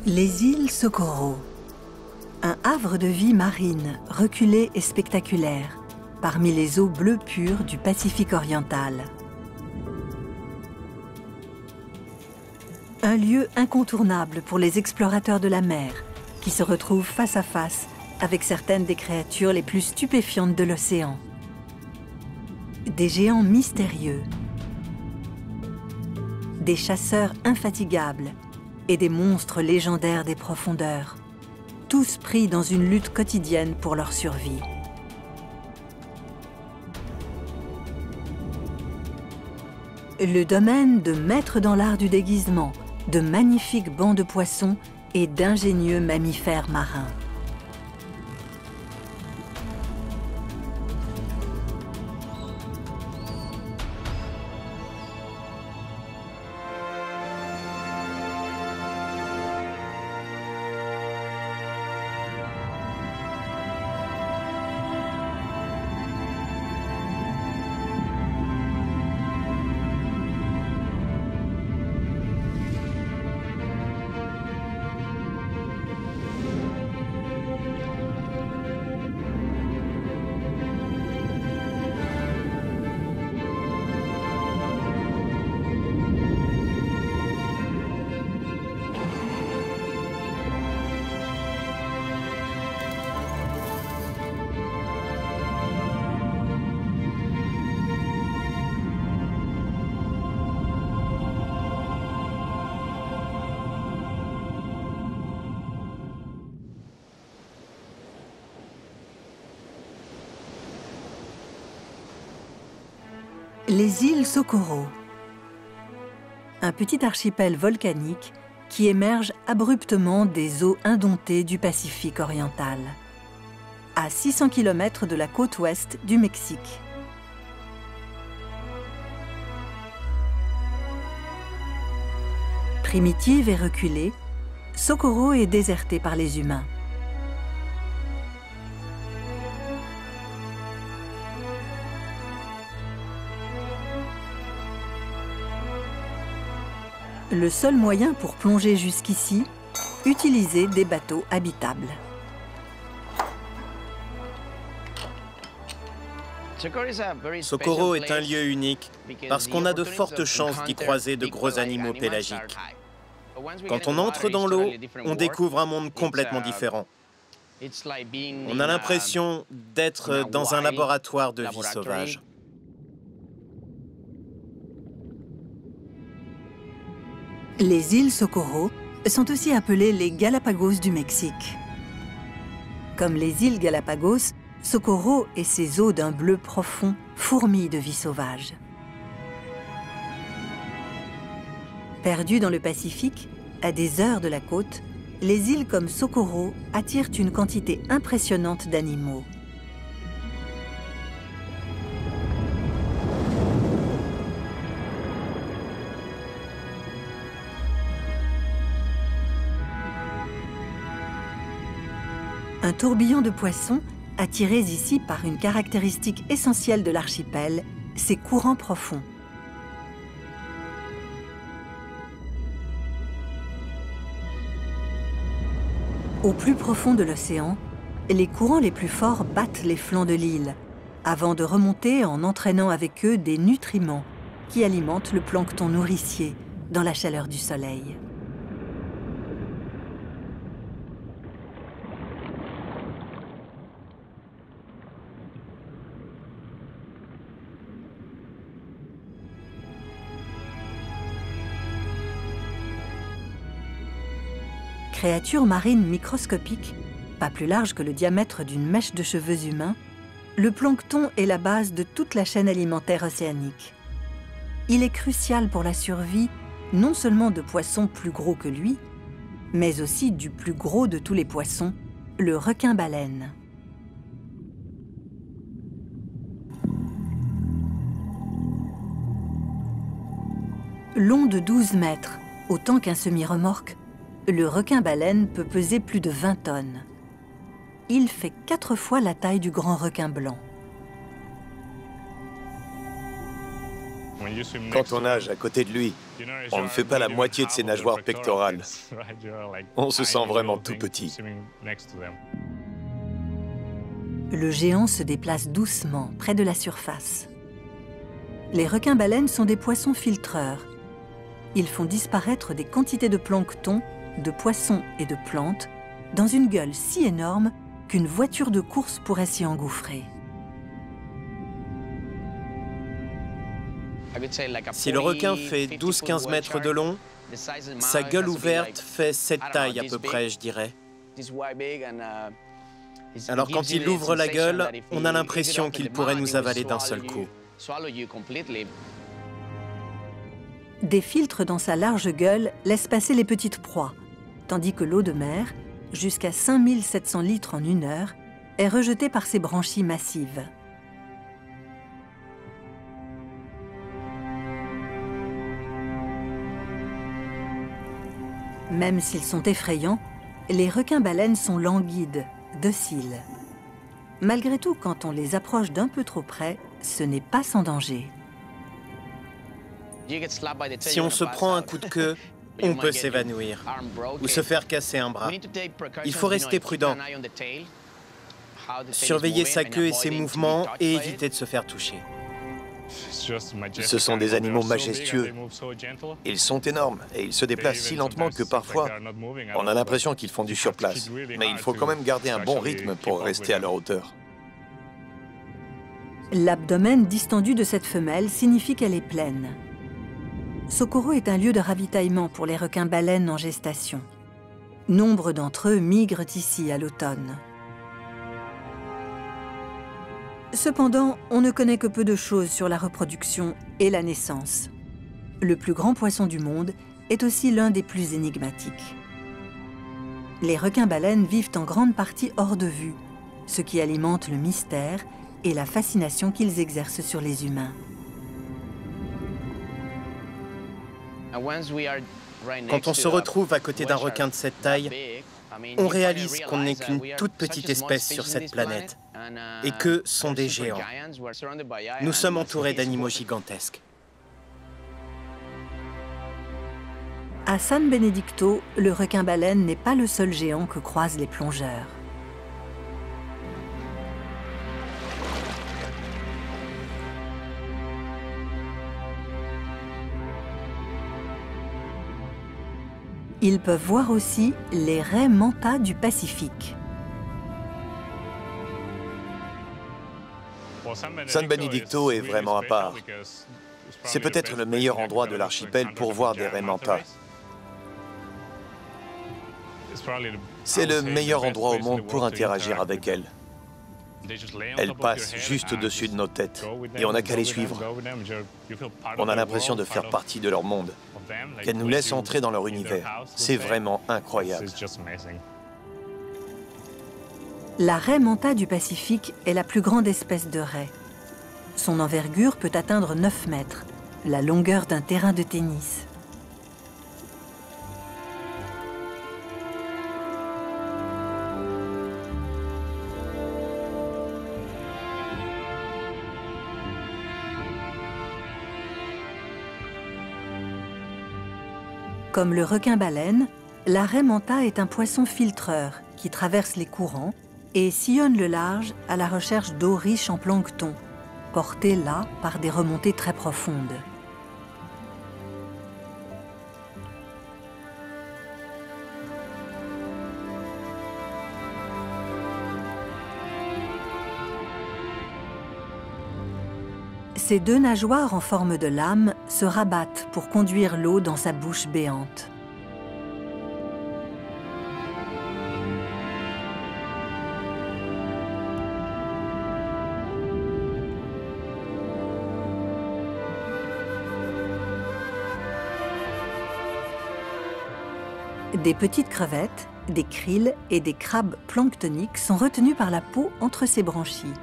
Les îles Socorro, un havre de vie marine reculé et spectaculaire, parmi les eaux bleues pures du Pacifique oriental. Un lieu incontournable pour les explorateurs de la mer, qui se retrouvent face à face avec certaines des créatures les plus stupéfiantes de l'océan. Des géants mystérieux, des chasseurs infatigables et des monstres légendaires des profondeurs, tous pris dans une lutte quotidienne pour leur survie. Le domaine de maîtres dans l'art du déguisement, de magnifiques bancs de poissons et d'ingénieux mammifères marins. Les îles Socorro, un petit archipel volcanique qui émerge abruptement des eaux indomptées du Pacifique oriental, à 600 km de la côte ouest du Mexique. Primitive et reculée, Socorro est désertée par les humains. Le seul moyen pour plonger jusqu'ici, utiliser des bateaux habitables. Socorro est un lieu unique parce qu'on a de fortes chances d'y croiser de gros animaux pélagiques. Quand on entre dans l'eau, on découvre un monde complètement différent. On a l'impression d'être dans un laboratoire de vie sauvage. Les îles Socorro sont aussi appelées les Galapagos du Mexique. Comme les îles Galapagos, Socorro et ses eaux d'un bleu profond fourmillent de vie sauvage. Perdues dans le Pacifique, à des heures de la côte, les îles comme Socorro attirent une quantité impressionnante d'animaux. Un tourbillon de poissons, attirés ici par une caractéristique essentielle de l'archipel, ses courants profonds. Au plus profond de l'océan, les courants les plus forts battent les flancs de l'île, avant de remonter en entraînant avec eux des nutriments qui alimentent le plancton nourricier dans la chaleur du soleil. Créature marine microscopique, pas plus large que le diamètre d'une mèche de cheveux humains, le plancton est la base de toute la chaîne alimentaire océanique. Il est crucial pour la survie non seulement de poissons plus gros que lui, mais aussi du plus gros de tous les poissons, le requin-baleine. Long de 12 mètres, autant qu'un semi-remorque, le requin-baleine peut peser plus de 20 tonnes. Il fait 4 fois la taille du grand requin blanc. Quand on nage à côté de lui, on ne fait pas la moitié de ses nageoires pectorales. On se sent vraiment tout petit. Le géant se déplace doucement, près de la surface. Les requins-baleines sont des poissons filtreurs. Ils font disparaître des quantités de plancton, de poissons et de plantes dans une gueule si énorme qu'une voiture de course pourrait s'y engouffrer. Si le requin fait 12-15 mètres de long, sa gueule ouverte fait cette taille à peu près, je dirais. Alors quand il ouvre la gueule, on a l'impression qu'il pourrait nous avaler d'un seul coup. Des filtres dans sa large gueule laissent passer les petites proies, tandis que l'eau de mer, jusqu'à 5700 litres en 1 heure, est rejetée par ses branchies massives. Même s'ils sont effrayants, les requins-baleines sont languides, dociles. Malgré tout, quand on les approche d'un peu trop près, ce n'est pas sans danger. Si on se prend un coup de queue, on peut s'évanouir ou se faire casser un bras. Il faut rester prudent, surveiller sa queue et ses mouvements et éviter de se faire toucher. Ce sont des animaux majestueux. Ils sont énormes et ils se déplacent si lentement que parfois, on a l'impression qu'ils font du surplace. Mais il faut quand même garder un bon rythme pour rester à leur hauteur. L'abdomen distendu de cette femelle signifie qu'elle est pleine. Socorro est un lieu de ravitaillement pour les requins-baleines en gestation. Nombre d'entre eux migrent ici à l'automne. Cependant, on ne connaît que peu de choses sur la reproduction et la naissance. Le plus grand poisson du monde est aussi l'un des plus énigmatiques. Les requins-baleines vivent en grande partie hors de vue, ce qui alimente le mystère et la fascination qu'ils exercent sur les humains. Quand on se retrouve à côté d'un requin de cette taille, on réalise qu'on n'est qu'une toute petite espèce sur cette planète et qu'eux sont des géants. Nous sommes entourés d'animaux gigantesques. À San Benedicto, le requin-baleine n'est pas le seul géant que croisent les plongeurs. Ils peuvent voir aussi les raies manta du Pacifique. San Benedicto est vraiment à part. C'est peut-être le meilleur endroit de l'archipel pour voir des raies manta. C'est le meilleur endroit au monde pour interagir avec elles. Elles passent juste au-dessus de nos têtes et on n'a qu'à les suivre. On a l'impression de faire partie de leur monde, qu'elles nous laissent entrer dans leur univers. C'est vraiment incroyable. La raie manta du Pacifique est la plus grande espèce de raie. Son envergure peut atteindre 9 mètres, la longueur d'un terrain de tennis. Comme le requin-baleine, la raie manta est un poisson filtreur qui traverse les courants et sillonne le large à la recherche d'eau riche en plancton, portée là par des remontées très profondes. Ses 2 nageoires en forme de lame se rabattent pour conduire l'eau dans sa bouche béante. Des petites crevettes, des krills et des crabes planctoniques sont retenus par la peau entre ses branchies.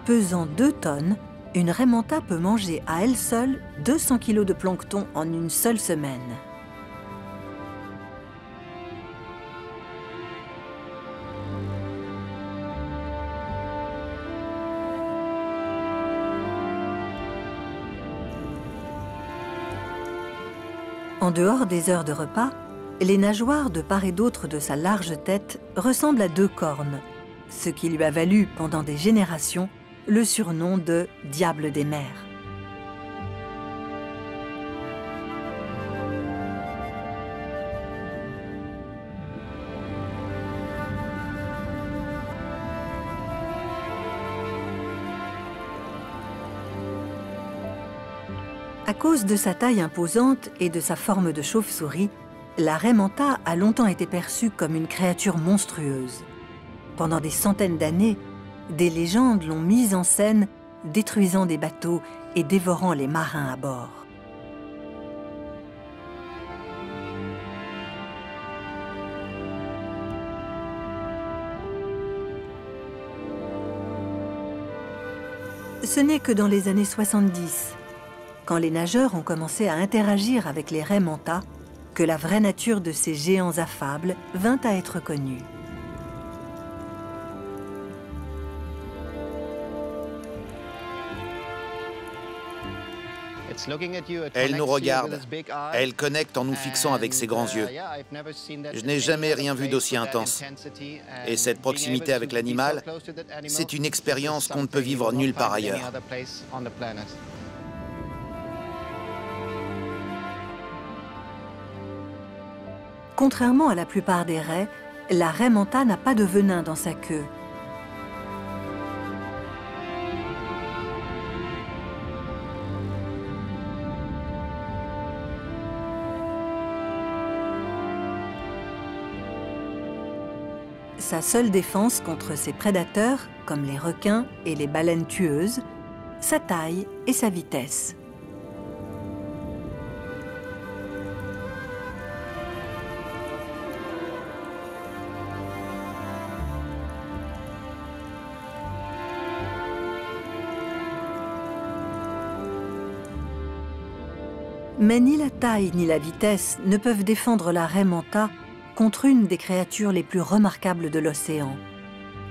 Pesant 2 tonnes, une raie manta peut manger à elle seule 200 kg de plancton en une seule semaine. En dehors des heures de repas, les nageoires de part et d'autre de sa large tête ressemblent à 2 cornes, ce qui lui a valu pendant des générations le surnom de « diable des mers ». À cause de sa taille imposante et de sa forme de chauve-souris, la raie manta a longtemps été perçue comme une créature monstrueuse. Pendant des centaines d'années, des légendes l'ont mise en scène, détruisant des bateaux et dévorant les marins à bord. Ce n'est que dans les années 70, quand les nageurs ont commencé à interagir avec les raies manta, que la vraie nature de ces géants affables vint à être connue. Elle nous regarde, elle connecte en nous fixant avec ses grands yeux. Je n'ai jamais rien vu d'aussi intense. Et cette proximité avec l'animal, c'est une expérience qu'on ne peut vivre nulle part ailleurs. Contrairement à la plupart des raies, la raie manta n'a pas de venin dans sa queue. Sa seule défense contre ses prédateurs, comme les requins et les baleines tueuses, sa taille et sa vitesse. Mais ni la taille ni la vitesse ne peuvent défendre la raie manta contre une des créatures les plus remarquables de l'océan,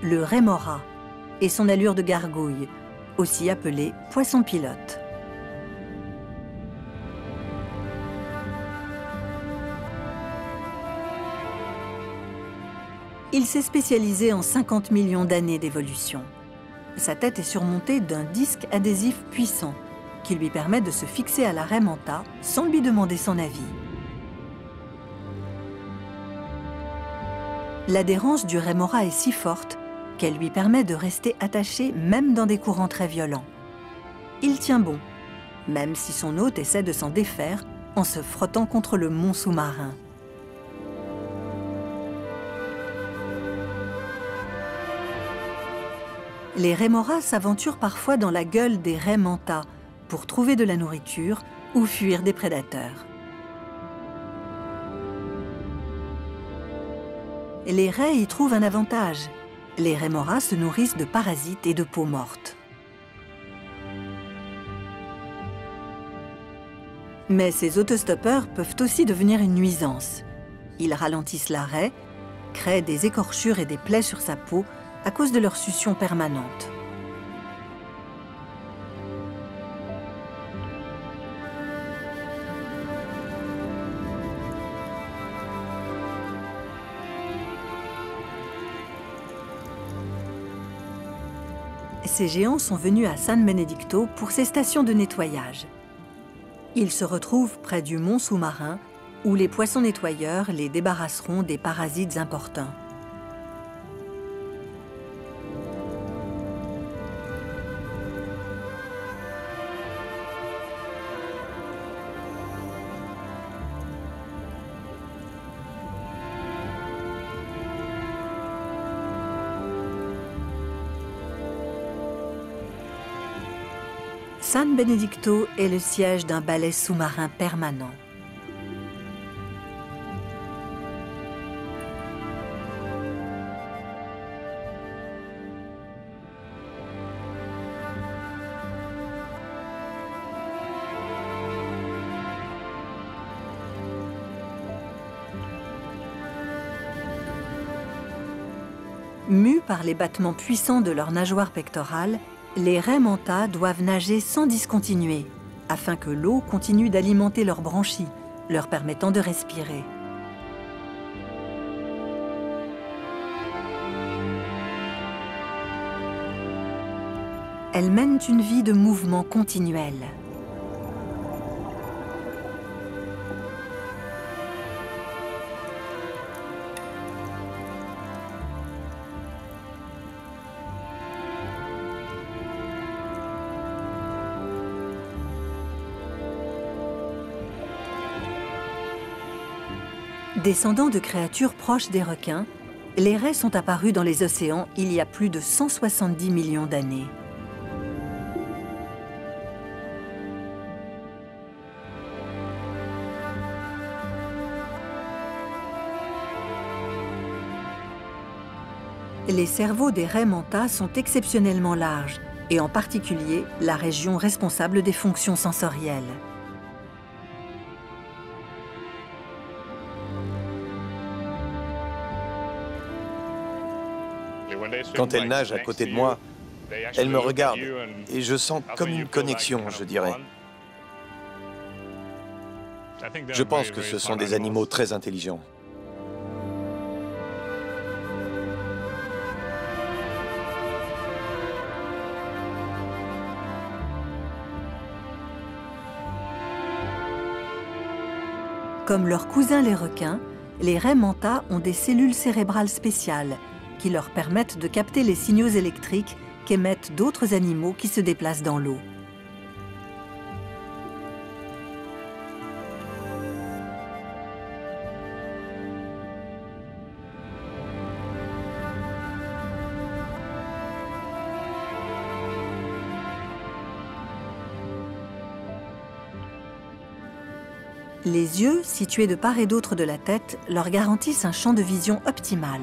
le rémora, et son allure de gargouille, aussi appelé poisson pilote. Il s'est spécialisé en 50 millions d'années d'évolution. Sa tête est surmontée d'un disque adhésif puissant qui lui permet de se fixer à la raie manta sans lui demander son avis. L'adhérence du rémora est si forte qu'elle lui permet de rester attaché même dans des courants très violents. Il tient bon, même si son hôte essaie de s'en défaire en se frottant contre le mont sous-marin. Les rémoras s'aventurent parfois dans la gueule des raies manta pour trouver de la nourriture ou fuir des prédateurs. Les raies y trouvent un avantage. Les rémoras se nourrissent de parasites et de peaux mortes. Mais ces autostoppeurs peuvent aussi devenir une nuisance. Ils ralentissent la raie, créent des écorchures et des plaies sur sa peau à cause de leur succion permanente. Ces géants sont venus à San Benedicto pour ces stations de nettoyage. Ils se retrouvent près du mont sous-marin où les poissons nettoyeurs les débarrasseront des parasites importuns. San Benedicto est le siège d'un balai sous-marin permanent. Mus par les battements puissants de leurs nageoires pectorales, les raies manta doivent nager sans discontinuer, afin que l'eau continue d'alimenter leurs branchies, leur permettant de respirer. Elles mènent une vie de mouvement continuel. Descendants de créatures proches des requins, les raies sont apparues dans les océans il y a plus de 170 millions d'années. Les cerveaux des raies manta sont exceptionnellement larges, et en particulier la région responsable des fonctions sensorielles. Quand elle nage à côté de moi, elle me regarde et je sens comme une connexion, je dirais. Je pense que ce sont des animaux très intelligents. Comme leurs cousins les requins, les raies manta ont des cellules cérébrales spéciales qui leur permettent de capter les signaux électriques qu'émettent d'autres animaux qui se déplacent dans l'eau. Les yeux, situés de part et d'autre de la tête, leur garantissent un champ de vision optimal.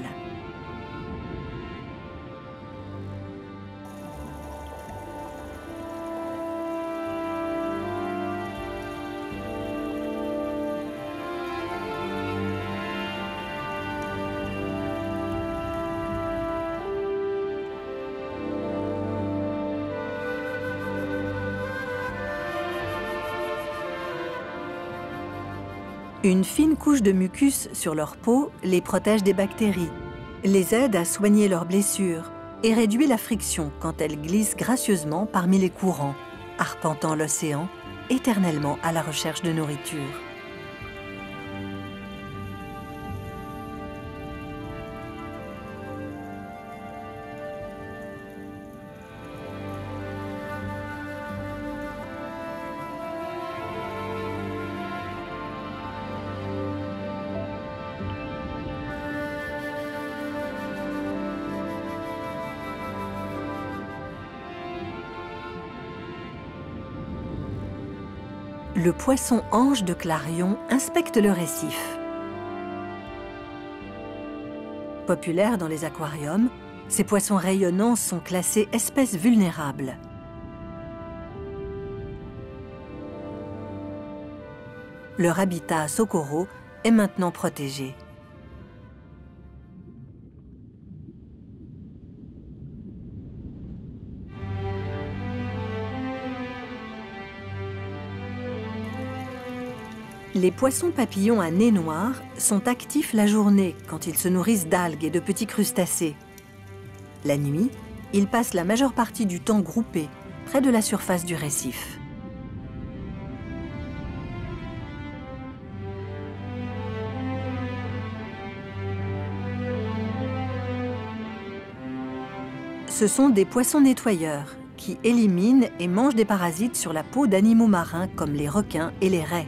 Une fine couche de mucus sur leur peau les protège des bactéries, les aide à soigner leurs blessures et réduit la friction quand elles glissent gracieusement parmi les courants, arpentant l'océan, éternellement à la recherche de nourriture. Le poisson-ange de Clarion inspecte le récif. Populaires dans les aquariums, ces poissons rayonnants sont classés espèces vulnérables. Leur habitat à Socorro est maintenant protégé. Les poissons papillons à nez noir sont actifs la journée quand ils se nourrissent d'algues et de petits crustacés. La nuit, ils passent la majeure partie du temps groupés, près de la surface du récif. Ce sont des poissons nettoyeurs qui éliminent et mangent des parasites sur la peau d'animaux marins comme les requins et les raies.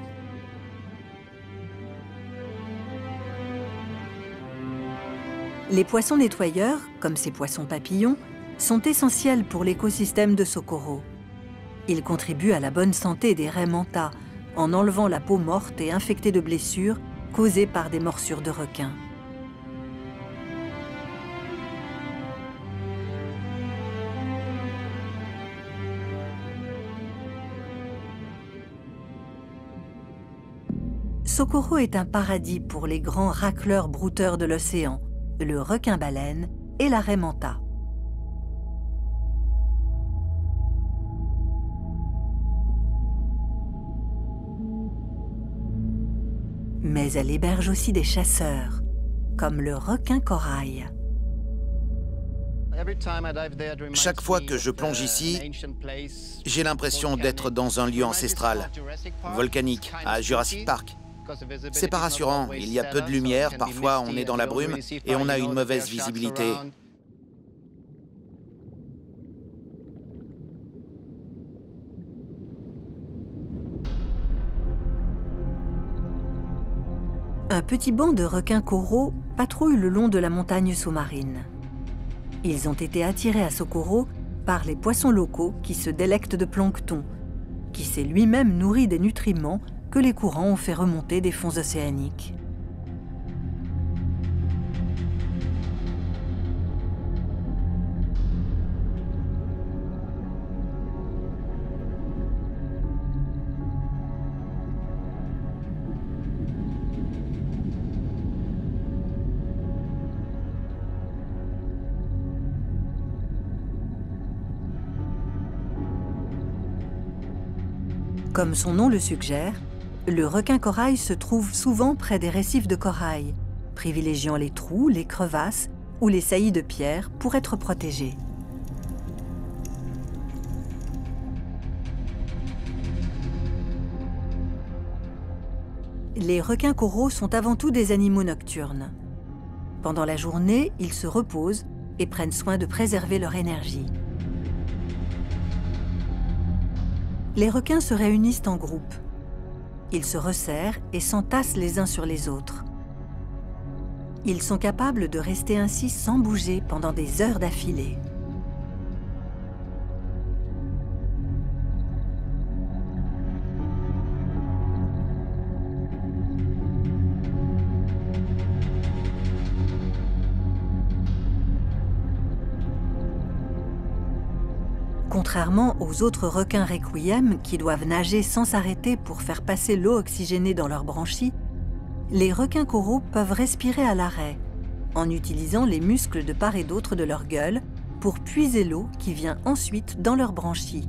Les poissons nettoyeurs, comme ces poissons papillons, sont essentiels pour l'écosystème de Socorro. Ils contribuent à la bonne santé des raies manta en enlevant la peau morte et infectée de blessures causées par des morsures de requins. Socorro est un paradis pour les grands racleurs brouteurs de l'océan, le requin-baleine et la raie manta. Mais elle héberge aussi des chasseurs, comme le requin corail. Chaque fois que je plonge ici, j'ai l'impression d'être dans un lieu ancestral, volcanique, à Jurassic Park. C'est pas rassurant, il y a peu de lumière, parfois on est dans la brume et on a une mauvaise visibilité. Un petit banc de requins coraux patrouille le long de la montagne sous-marine. Ils ont été attirés à Socorro par les poissons locaux qui se délectent de plancton, qui s'est lui-même nourri des nutriments que les courants ont fait remonter des fonds océaniques. Comme son nom le suggère, le requin corail se trouve souvent près des récifs de corail, privilégiant les trous, les crevasses ou les saillies de pierre pour être protégé. Les requins coraux sont avant tout des animaux nocturnes. Pendant la journée, ils se reposent et prennent soin de préserver leur énergie. Les requins se réunissent en groupe. Ils se resserrent et s'entassent les uns sur les autres. Ils sont capables de rester ainsi sans bouger pendant des heures d'affilée. Contrairement aux autres requins requiem qui doivent nager sans s'arrêter pour faire passer l'eau oxygénée dans leurs branchies, les requins coraux peuvent respirer à l'arrêt, en utilisant les muscles de part et d'autre de leur gueule pour puiser l'eau qui vient ensuite dans leurs branchies.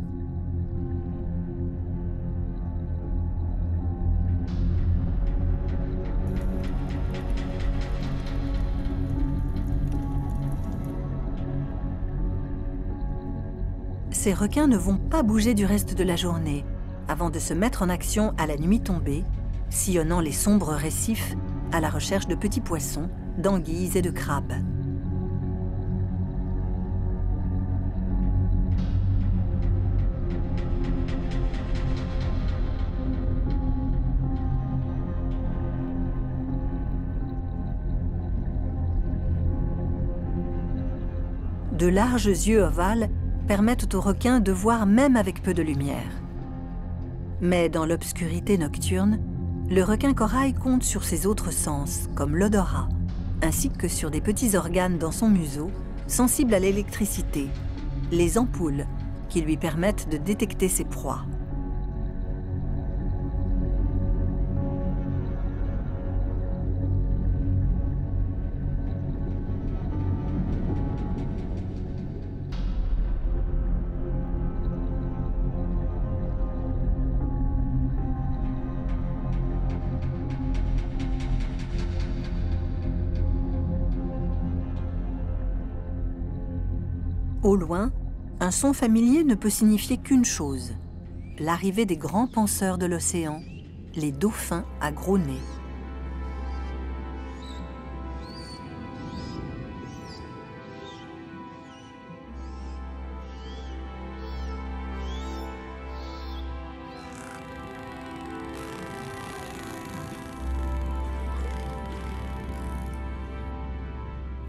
Ces requins ne vont pas bouger du reste de la journée, avant de se mettre en action à la nuit tombée, sillonnant les sombres récifs à la recherche de petits poissons, d'anguilles et de crabes. De larges yeux ovales permettent aux requins de voir même avec peu de lumière. Mais dans l'obscurité nocturne, le requin corail compte sur ses autres sens, comme l'odorat, ainsi que sur des petits organes dans son museau, sensibles à l'électricité, les ampoules, qui lui permettent de détecter ses proies. Au loin, un son familier ne peut signifier qu'une chose, l'arrivée des grands penseurs de l'océan, les dauphins à gros nez.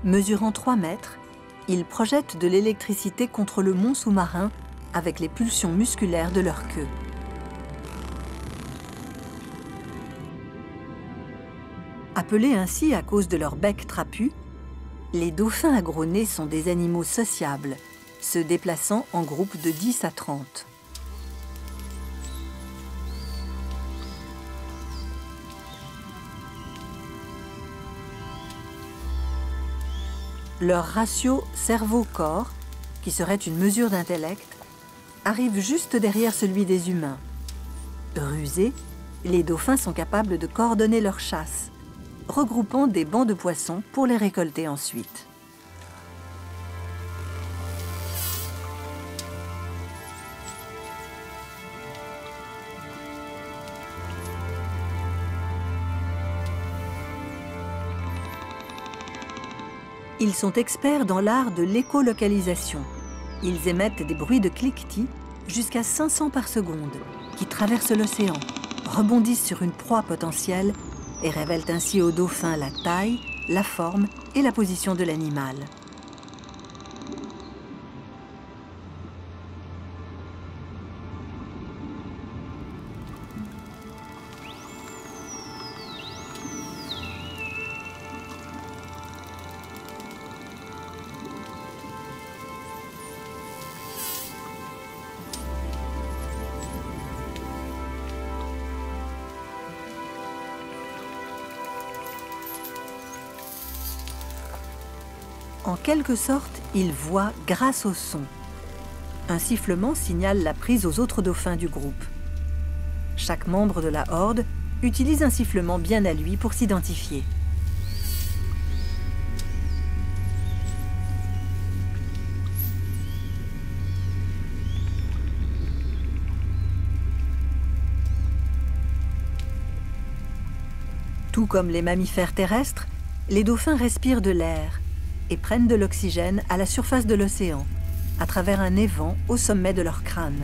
Mesurant 3 mètres, ils projettent de l'électricité contre le mont sous-marin avec les pulsions musculaires de leur queue. Appelés ainsi à cause de leur bec trapu, les dauphins à gros nez sont des animaux sociables, se déplaçant en groupes de 10 à 30. Leur ratio cerveau-corps, qui serait une mesure d'intellect, arrive juste derrière celui des humains. Rusés, les dauphins sont capables de coordonner leur chasse, regroupant des bancs de poissons pour les récolter ensuite. Ils sont experts dans l'art de l'écolocalisation. Ils émettent des bruits de cliquetis jusqu'à 500 par seconde, qui traversent l'océan, rebondissent sur une proie potentielle et révèlent ainsi aux dauphins la taille, la forme et la position de l'animal. En quelque sorte, ils voient grâce au son. Un sifflement signale la prise aux autres dauphins du groupe. Chaque membre de la horde utilise un sifflement bien à lui pour s'identifier. Tout comme les mammifères terrestres, les dauphins respirent de l'air et prennent de l'oxygène à la surface de l'océan, à travers un évent au sommet de leur crâne.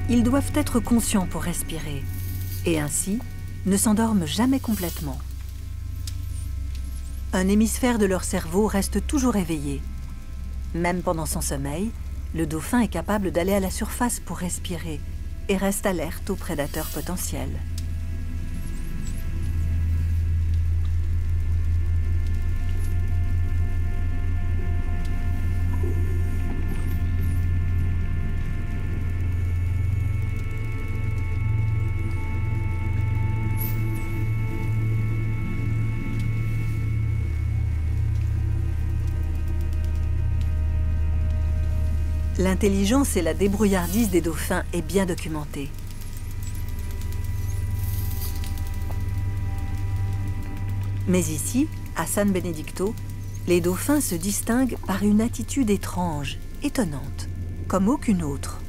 Ils doivent être conscients pour respirer, et ainsi ne s'endorment jamais complètement. Un hémisphère de leur cerveau reste toujours éveillé. Même pendant son sommeil, le dauphin est capable d'aller à la surface pour respirer et reste alerte aux prédateurs potentiels. L'intelligence et la débrouillardise des dauphins est bien documentée. Mais ici, à San Benedicto, les dauphins se distinguent par une attitude étrange, étonnante, comme aucune autre.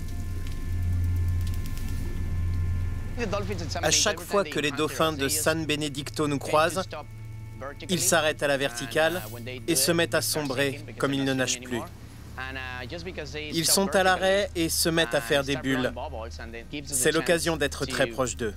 À chaque fois que les dauphins de San Benedicto nous croisent, ils s'arrêtent à la verticale et se mettent à sombrer comme ils ne nagent plus. Ils sont à l'arrêt et se mettent à faire des bulles. C'est l'occasion d'être très proche d'eux.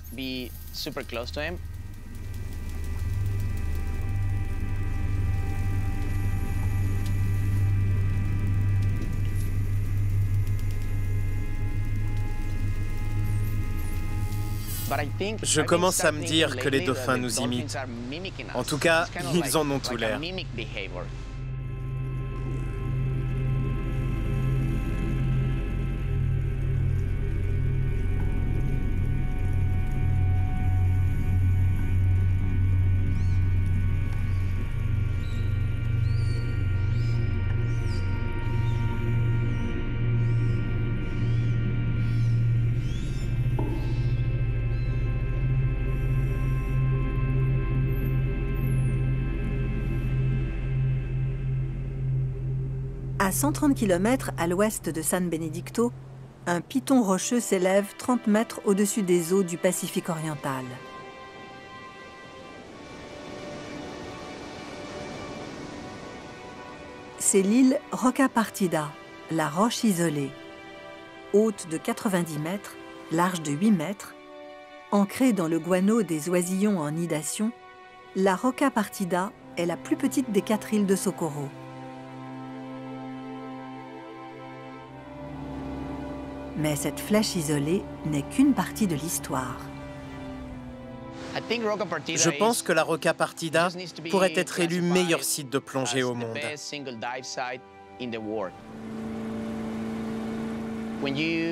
Je commence à me dire que les dauphins nous imitent. En tout cas, ils en ont tout l'air. À 130 km à l'ouest de San Benedicto, un piton rocheux s'élève 30 mètres au-dessus des eaux du Pacifique oriental. C'est l'île Roca Partida, la roche isolée. Haute de 90 mètres, large de 8 mètres, ancrée dans le guano des oisillons en nidation, la Roca Partida est la plus petite des 4 îles de Socorro. Mais cette flèche isolée n'est qu'une partie de l'histoire. Je pense que la Roca Partida pourrait être élue meilleur site de plongée au monde.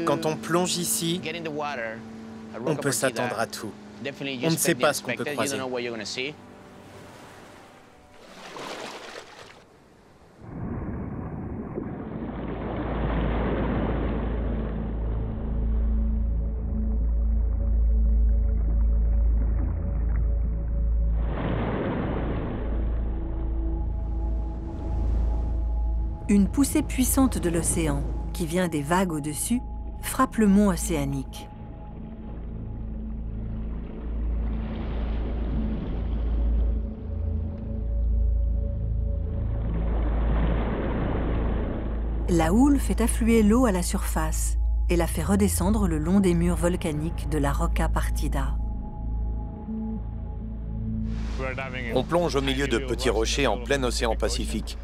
Quand on plonge ici, on peut s'attendre à tout. On ne sait pas ce qu'on peut croiser. Une poussée puissante de l'océan, qui vient des vagues au-dessus, frappe le mont océanique. La houle fait affluer l'eau à la surface et la fait redescendre le long des murs volcaniques de la Rocca Partida. On plonge au milieu de petits rochers en plein océan Pacifique.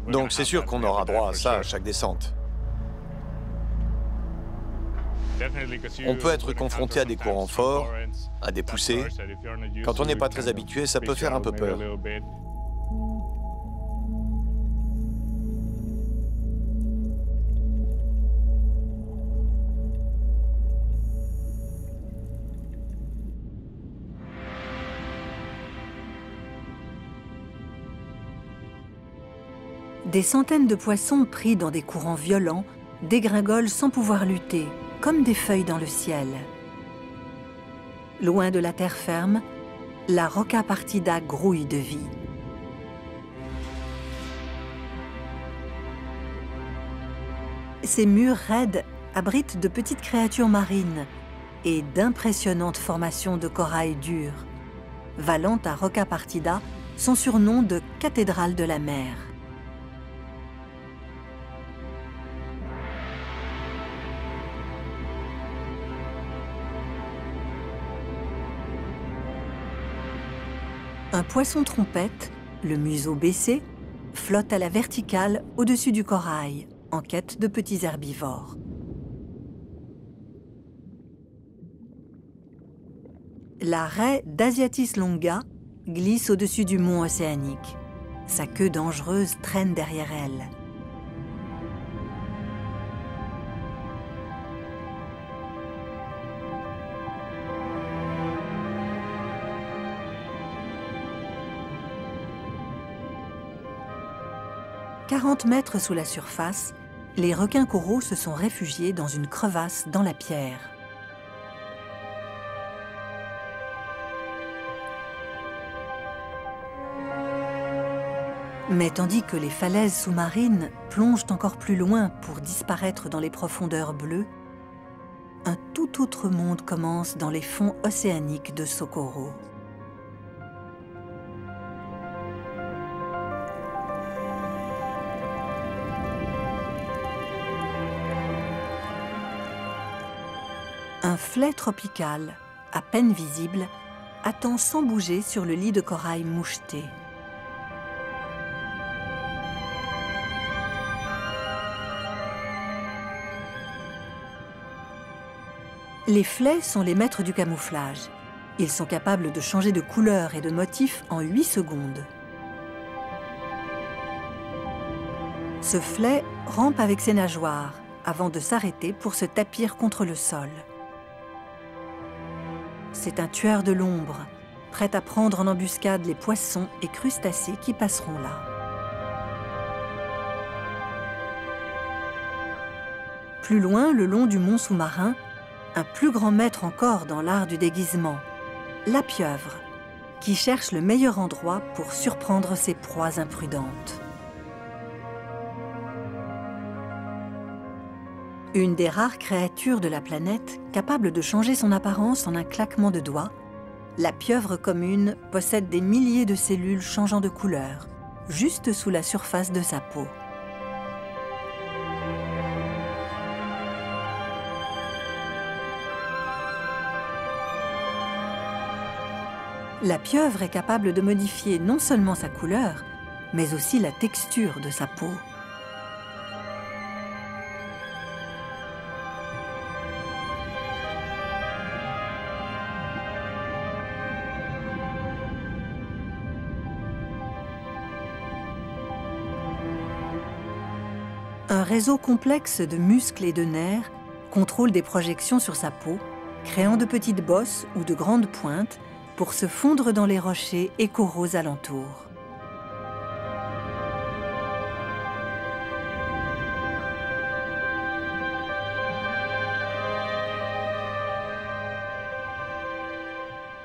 Donc c'est sûr qu'on aura droit à ça à chaque descente. On peut être confronté à des courants forts, à des poussées. Quand on n'est pas très habitué, ça peut faire un peu peur. Des centaines de poissons pris dans des courants violents dégringolent sans pouvoir lutter, comme des feuilles dans le ciel. Loin de la terre ferme, la Rocca Partida grouille de vie. Ces murs raides abritent de petites créatures marines et d'impressionnantes formations de corail dur, valant à Rocca Partida son surnom de cathédrale de la mer. Un poisson trompette, le museau baissé, flotte à la verticale au-dessus du corail, en quête de petits herbivores. La raie d'Asiatis longa glisse au-dessus du mont océanique. Sa queue dangereuse traîne derrière elle. « 40 mètres sous la surface, les requins-coraux se sont réfugiés dans une crevasse dans la pierre. Mais tandis que les falaises sous-marines plongent encore plus loin pour disparaître dans les profondeurs bleues, un tout autre monde commence dans les fonds océaniques de Socorro. Un flets tropical, à peine visible, attend sans bouger sur le lit de corail moucheté. Les flets sont les maîtres du camouflage. Ils sont capables de changer de couleur et de motif en 8 secondes. Ce flet rampe avec ses nageoires avant de s'arrêter pour se tapir contre le sol. C'est un tueur de l'ombre, prêt à prendre en embuscade les poissons et crustacés qui passeront là. Plus loin, le long du mont sous-marin, un plus grand maître encore dans l'art du déguisement, la pieuvre, qui cherche le meilleur endroit pour surprendre ses proies imprudentes. Une des rares créatures de la planète capable de changer son apparence en un claquement de doigts, la pieuvre commune possède des milliers de cellules changeant de couleur, juste sous la surface de sa peau. La pieuvre est capable de modifier non seulement sa couleur, mais aussi la texture de sa peau. Un réseau complexe de muscles et de nerfs contrôle des projections sur sa peau, créant de petites bosses ou de grandes pointes pour se fondre dans les rochers et coraux alentours.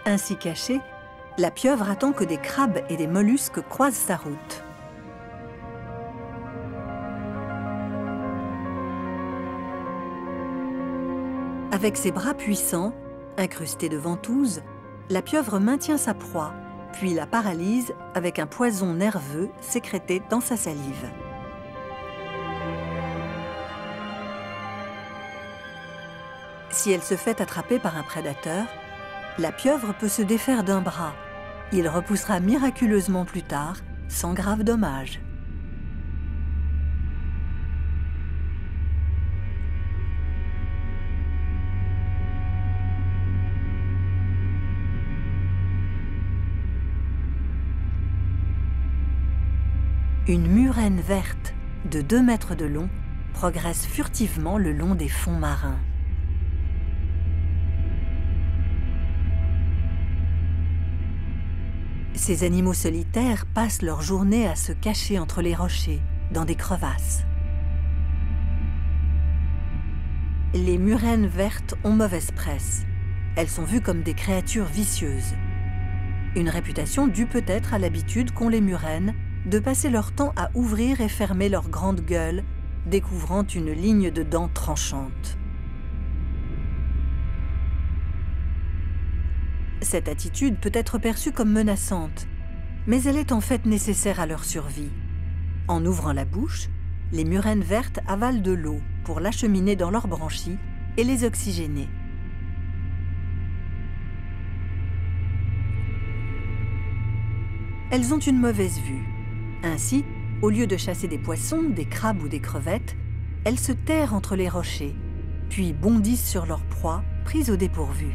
Ainsi cachée, la pieuvre attend que des crabes et des mollusques croisent sa route. Avec ses bras puissants, incrustés de ventouses, la pieuvre maintient sa proie, puis la paralyse avec un poison nerveux sécrété dans sa salive. Si elle se fait attraper par un prédateur, la pieuvre peut se défaire d'un bras. Il repoussera miraculeusement plus tard, sans grave dommage. Une murène verte de 2 mètres de long progresse furtivement le long des fonds marins. Ces animaux solitaires passent leur journée à se cacher entre les rochers, dans des crevasses. Les murènes vertes ont mauvaise presse. Elles sont vues comme des créatures vicieuses. Une réputation due peut-être à l'habitude qu'ont les murènes de passer leur temps à ouvrir et fermer leur grande gueule, découvrant une ligne de dents tranchantes. Cette attitude peut être perçue comme menaçante, mais elle est en fait nécessaire à leur survie. En ouvrant la bouche, les murènes vertes avalent de l'eau pour l'acheminer dans leurs branchies et les oxygéner. Elles ont une mauvaise vue. Ainsi, au lieu de chasser des poissons, des crabes ou des crevettes, elles se terrent entre les rochers, puis bondissent sur leur proie, prise au dépourvu.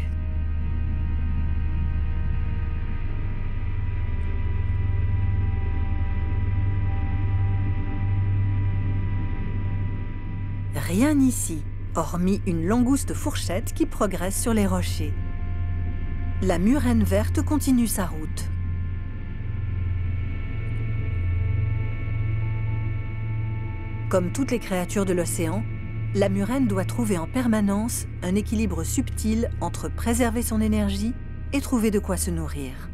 Rien ici, hormis une langouste fourchette qui progresse sur les rochers. La murène verte continue sa route. Comme toutes les créatures de l'océan, la murène doit trouver en permanence un équilibre subtil entre préserver son énergie et trouver de quoi se nourrir.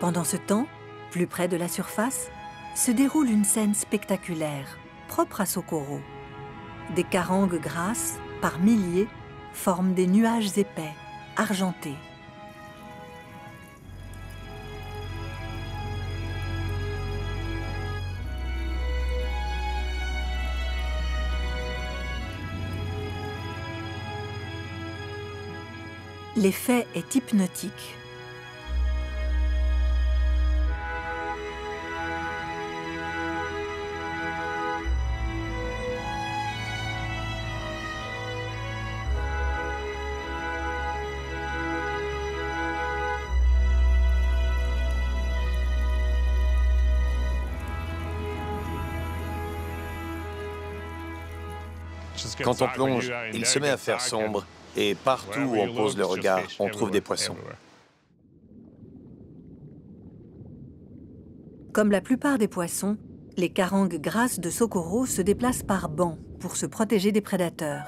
Pendant ce temps, plus près de la surface, se déroule une scène spectaculaire, propre à Socorro. Des carangues grasses, par milliers, forment des nuages épais, argentés. L'effet est hypnotique. Quand on plonge, il se met à faire sombre, et partout où on pose le regard, on trouve des poissons. Comme la plupart des poissons, les carangues grasses de Socorro se déplacent par bancs pour se protéger des prédateurs.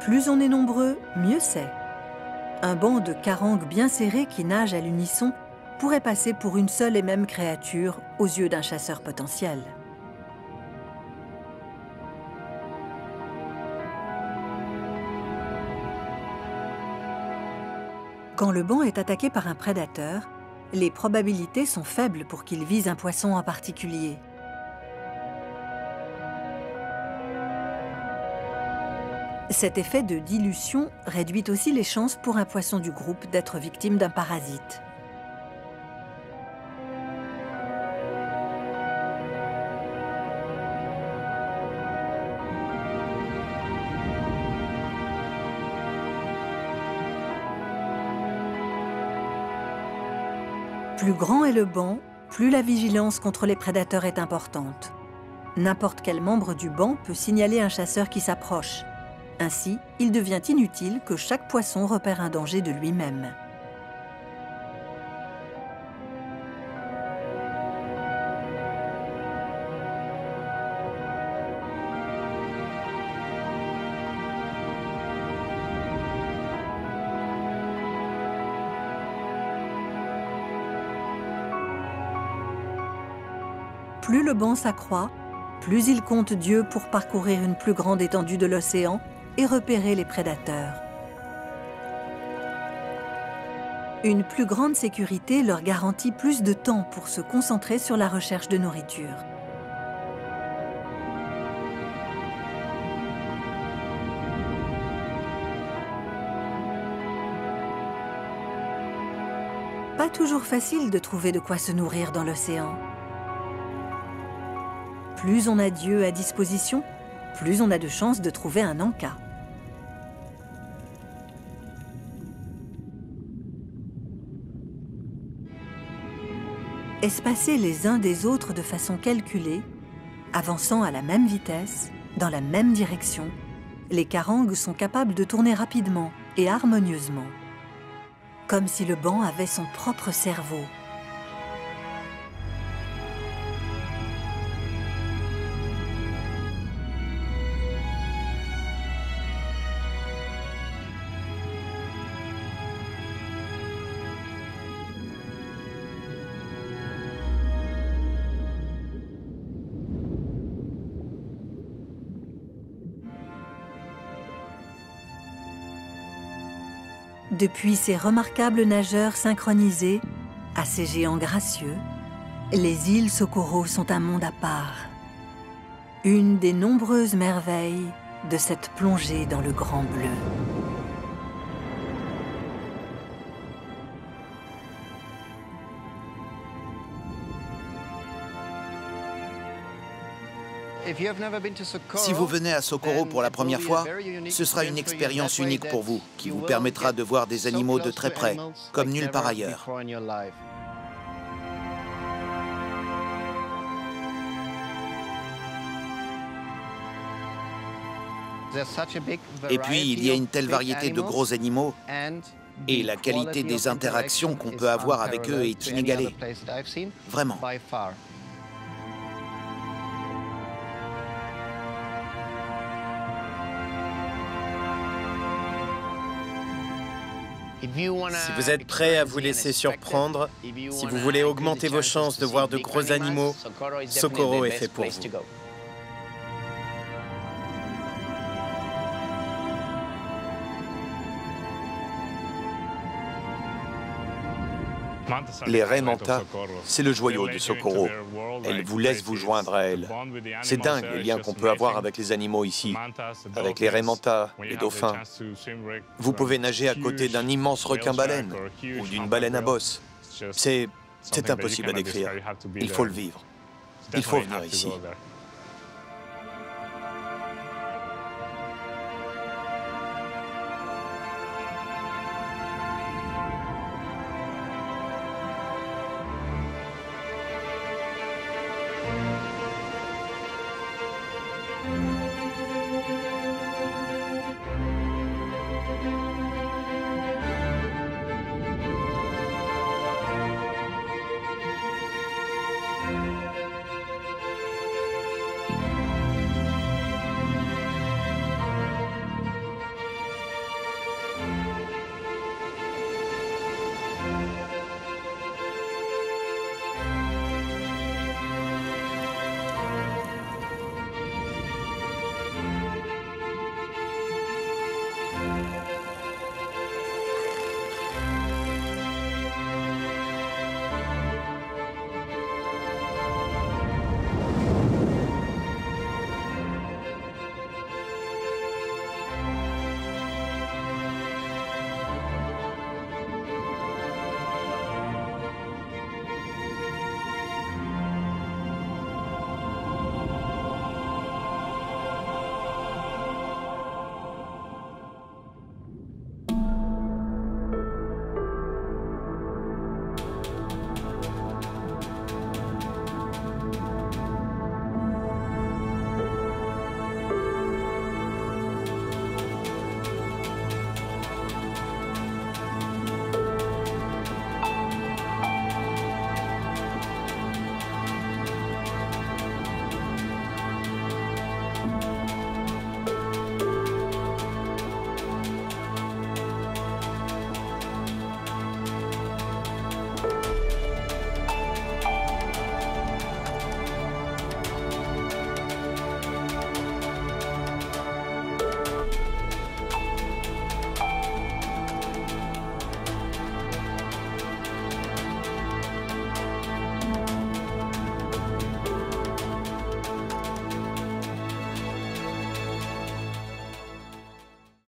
Plus on est nombreux, mieux c'est. Un banc de carangues bien serrées qui nagent à l'unisson pourrait passer pour une seule et même créature aux yeux d'un chasseur potentiel. Quand le banc est attaqué par un prédateur, les probabilités sont faibles pour qu'il vise un poisson en particulier. Cet effet de dilution réduit aussi les chances pour un poisson du groupe d'être victime d'un parasite. Plus grand est le banc, plus la vigilance contre les prédateurs est importante. N'importe quel membre du banc peut signaler un chasseur qui s'approche. Ainsi, il devient inutile que chaque poisson repère un danger de lui-même. Plus le banc s'accroît, plus il compte Dieu pour parcourir une plus grande étendue de l'océan et repérer les prédateurs. Une plus grande sécurité leur garantit plus de temps pour se concentrer sur la recherche de nourriture. Pas toujours facile de trouver de quoi se nourrir dans l'océan. Plus on a Dieu à disposition, plus on a de chances de trouver un encas. Espacés les uns des autres de façon calculée, avançant à la même vitesse, dans la même direction, les carangues sont capables de tourner rapidement et harmonieusement, comme si le banc avait son propre cerveau. Depuis ces remarquables nageurs synchronisés à ces géants gracieux, les îles Socorro sont un monde à part. Une des nombreuses merveilles de cette plongée dans le grand bleu. Si vous venez à Socorro pour la première fois, ce sera une expérience unique pour vous, qui vous permettra de voir des animaux de très près, comme nulle part ailleurs. Et puis, il y a une telle variété de gros animaux, et la qualité des interactions qu'on peut avoir avec eux est inégalée. Vraiment. Si vous êtes prêt à vous laisser surprendre, si vous voulez augmenter vos chances de voir de gros animaux, Socorro est fait pour vous. Les raies mantas, c'est le joyau de Socorro. Elles vous laissent vous joindre à elles. C'est dingue les liens qu'on peut avoir avec les animaux ici. Avec les raies mantas, les dauphins. Vous pouvez nager à côté d'un immense requin-baleine ou d'une baleine à bosse. C'est impossible à décrire. Il faut le vivre. Il faut venir ici.